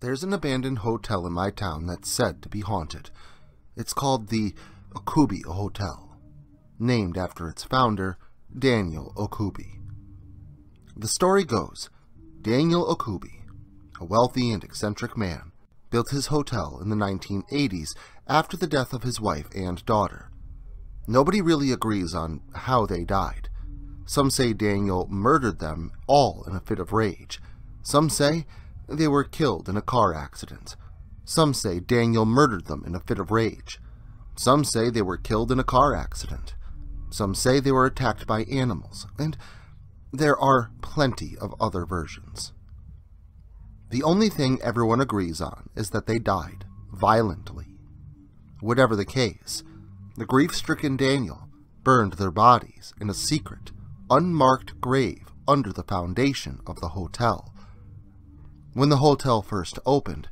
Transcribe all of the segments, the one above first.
There's an abandoned hotel in my town that's said to be haunted. It's called the Okubi Hotel, named after its founder, Daniel Okubi. The story goes, Daniel Okubi, a wealthy and eccentric man, built his hotel in the 1980s after the death of his wife and daughter. Nobody really agrees on how they died. Some say Daniel murdered them all in a fit of rage. Some say they were killed in a car accident. Some say Daniel murdered them in a fit of rage. Some say they were killed in a car accident. Some say they were attacked by animals, and there are plenty of other versions. The only thing everyone agrees on is that they died violently. Whatever the case, the grief-stricken Daniel burned their bodies in a secret, unmarked grave under the foundation of the hotel. When the hotel first opened,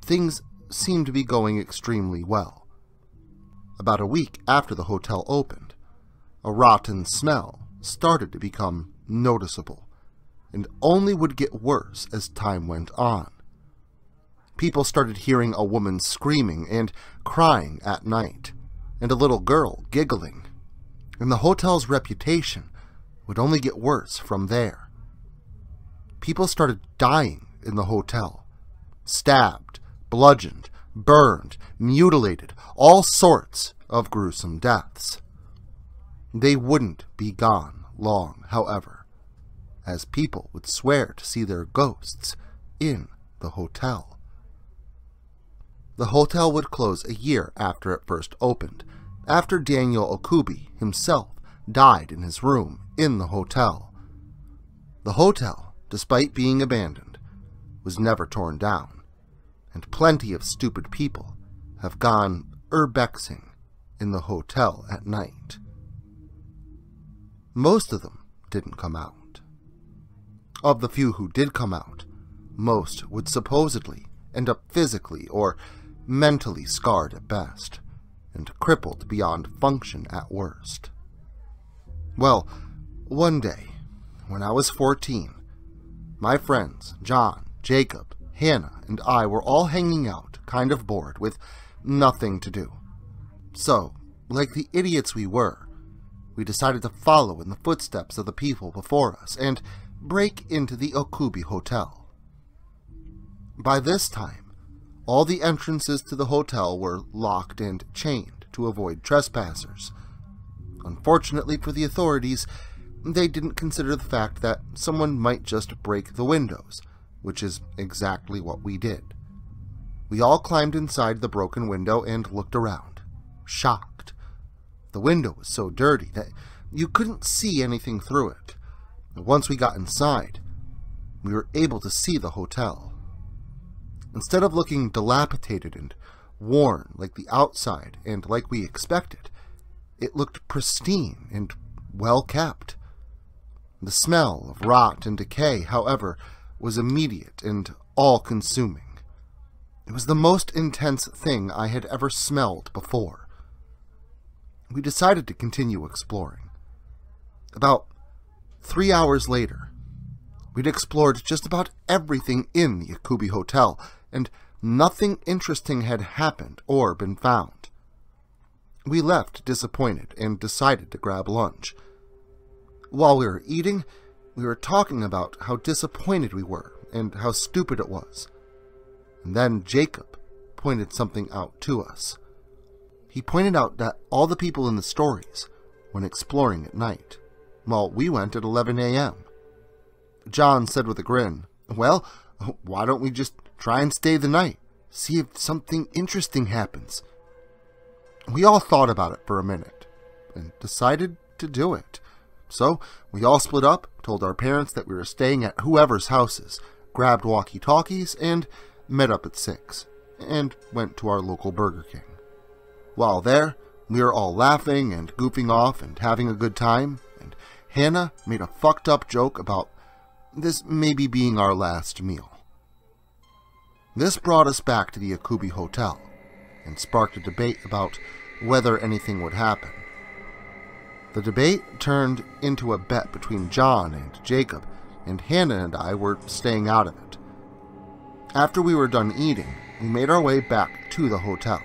things seemed to be going extremely well. About a week after the hotel opened, a rotten smell started to become noticeable, and only would get worse as time went on. People started hearing a woman screaming and crying at night, and a little girl giggling, and the hotel's reputation would only get worse from there. People started dying in the hotel, stabbed, bludgeoned, burned, mutilated, all sorts of gruesome deaths. They wouldn't be gone long, however, as people would swear to see their ghosts in the hotel. The hotel would close a year after it first opened, after Daniel Okubi himself died in his room in the hotel. The hotel, despite being abandoned, was never torn down, and plenty of stupid people have gone urbexing in the hotel at night. Most of them didn't come out. Of the few who did come out, most would supposedly end up physically or mentally scarred at best, and crippled beyond function at worst. Well, one day, when I was 14, my friends John, Jacob, Hannah, and I were all hanging out, kind of bored, with nothing to do. So, like the idiots we were, we decided to follow in the footsteps of the people before us and break into the Okubi Hotel. By this time, all the entrances to the hotel were locked and chained to avoid trespassers. Unfortunately for the authorities, they didn't consider the fact that someone might just break the windows, which is exactly what we did. We all climbed inside the broken window and looked around, shocked. The window was so dirty that you couldn't see anything through it. And once we got inside, we were able to see the hotel. Instead of looking dilapidated and worn like the outside and like we expected, it looked pristine and well kept. The smell of rot and decay, however, was immediate and all-consuming. It was the most intense thing I had ever smelled before. We decided to continue exploring. About 3 hours later, we'd explored just about everything in the Okubi Hotel, and nothing interesting had happened or been found. We left disappointed and decided to grab lunch. While we were eating, we were talking about how disappointed we were and how stupid it was. And then Jacob pointed something out to us. He pointed out that all the people in the stories went exploring at night, while we went at 11 a.m. John said with a grin, "Well, why don't we just try and stay the night, see if something interesting happens?" We all thought about it for a minute, and decided to do it. So we all split up, told our parents that we were staying at whoever's houses, grabbed walkie-talkies, and met up at 6, and went to our local Burger King. While there, we were all laughing and goofing off and having a good time, and Hannah made a fucked up joke about this maybe being our last meal. This brought us back to the Okubi Hotel, and sparked a debate about whether anything would happen. The debate turned into a bet between John and Jacob, and Hannah and I were staying out of it. After we were done eating, we made our way back to the hotel.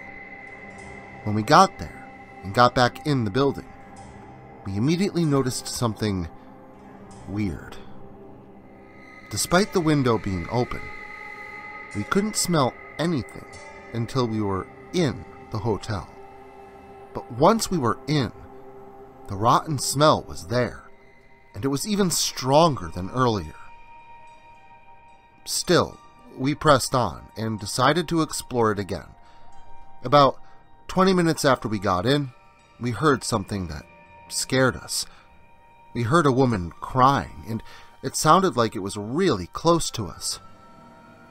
When we got there and got back in the building, we immediately noticed something weird. Despite the window being open, we couldn't smell anything until we were in the hotel. But once we were in, the rotten smell was there, and it was even stronger than earlier. Still, we pressed on and decided to explore it again. About 20 minutes after we got in, we heard something that scared us. We heard a woman crying, and it sounded like it was really close to us.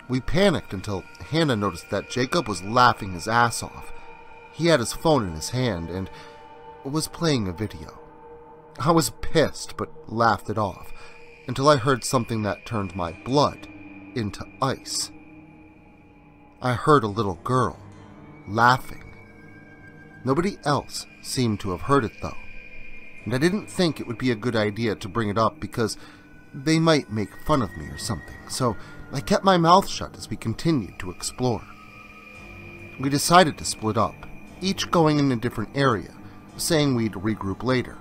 We panicked until Hannah noticed that Jacob was laughing his ass off. He had his phone in his hand and was playing a video. I was pissed, but laughed it off, until I heard something that turned my blood into ice. I heard a little girl laughing. Nobody else seemed to have heard it though, and I didn't think it would be a good idea to bring it up because they might make fun of me or something, so I kept my mouth shut as we continued to explore. We decided to split up, each going in a different area, saying we'd regroup later.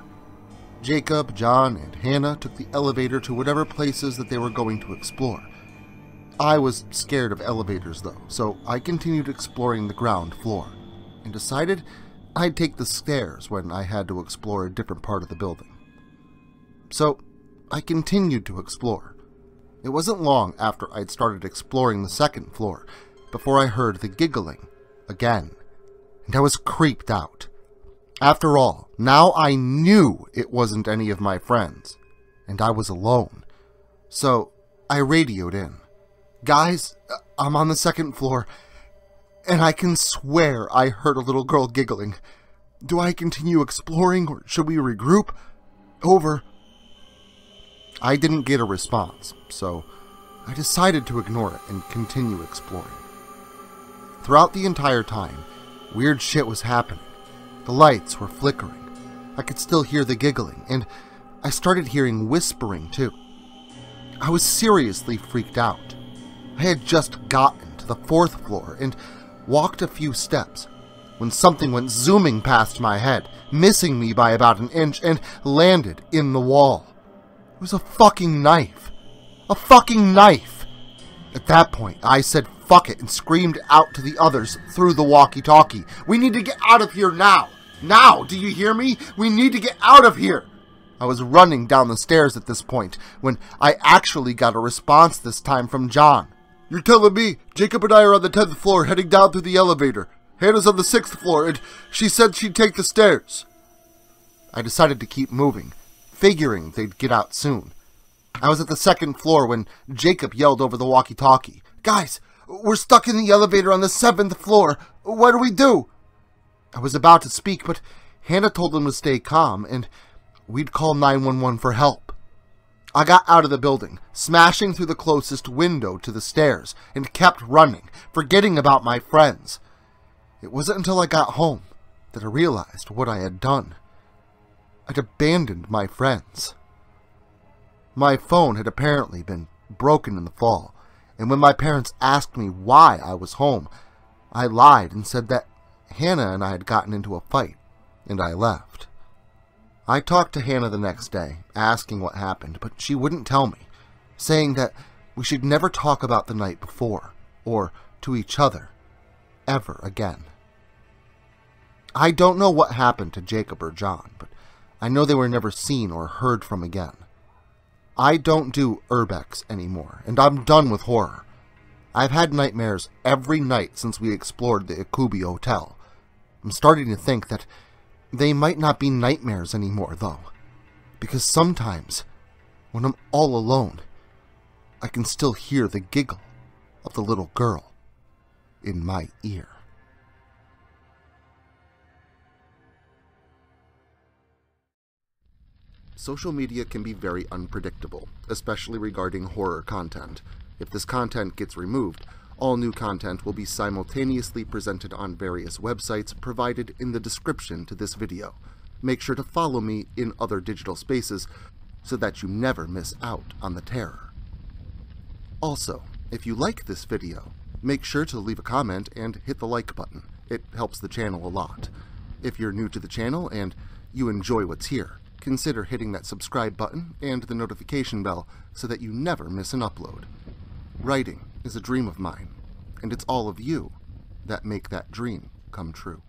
Jacob, John, and Hannah took the elevator to whatever places that they were going to explore. I was scared of elevators though, so I continued exploring the ground floor, and decided I'd take the stairs when I had to explore a different part of the building. So I continued to explore. It wasn't long after I'd started exploring the second floor before I heard the giggling again, and I was creeped out. After all, now I knew it wasn't any of my friends, and I was alone. So I radioed in. Guys, I'm on the second floor, and I can swear I heard a little girl giggling. Do I continue exploring, or should we regroup? Over. I didn't get a response, so I decided to ignore it and continue exploring. Throughout the entire time, weird shit was happening. The lights were flickering. I could still hear the giggling, and I started hearing whispering too. I was seriously freaked out. I had just gotten to the fourth floor and walked a few steps when something went zooming past my head, missing me by about an inch, and landed in the wall. It was a fucking knife. A fucking knife! At that point, I said fuck it and screamed out to the others through the walkie-talkie. We need to get out of here now! Now! Do you hear me? We need to get out of here! I was running down the stairs at this point when I actually got a response this time from John. You're telling me Jacob and I are on the 10th floor heading down through the elevator. Hannah's on the 6th floor and she said she'd take the stairs. I decided to keep moving, figuring they'd get out soon. I was at the 2nd floor when Jacob yelled over the walkie-talkie. Guys, we're stuck in the elevator on the 7th floor. What do we do? I was about to speak, but Hannah told them to stay calm and we'd call 911 for help. I got out of the building, smashing through the closest window to the stairs, and kept running, forgetting about my friends. It wasn't until I got home that I realized what I had done. I'd abandoned my friends. My phone had apparently been broken in the fall, and when my parents asked me why I was home, I lied and said that Hannah and I had gotten into a fight, and I left. I talked to Hannah the next day, asking what happened, but she wouldn't tell me, saying that we should never talk about the night before, or to each other, ever again. I don't know what happened to Jacob or John, but I know they were never seen or heard from again. I don't do urbex anymore, and I'm done with horror. I've had nightmares every night since we explored the Okubi Hotel. I'm starting to think that they might not be nightmares anymore, though, because sometimes, when I'm all alone, I can still hear the giggle of the little girl in my ear. Social media can be very unpredictable, especially regarding horror content. If this content gets removed, all new content will be simultaneously presented on various websites provided in the description to this video. Make sure to follow me in other digital spaces so that you never miss out on the terror. Also, If you like this video, make sure to leave a comment and hit the like button. It helps the channel a lot. If you're new to the channel and you enjoy what's here, consider hitting that subscribe button and the notification bell so that you never miss an upload. Writing is a dream of mine, and it's all of you that make that dream come true.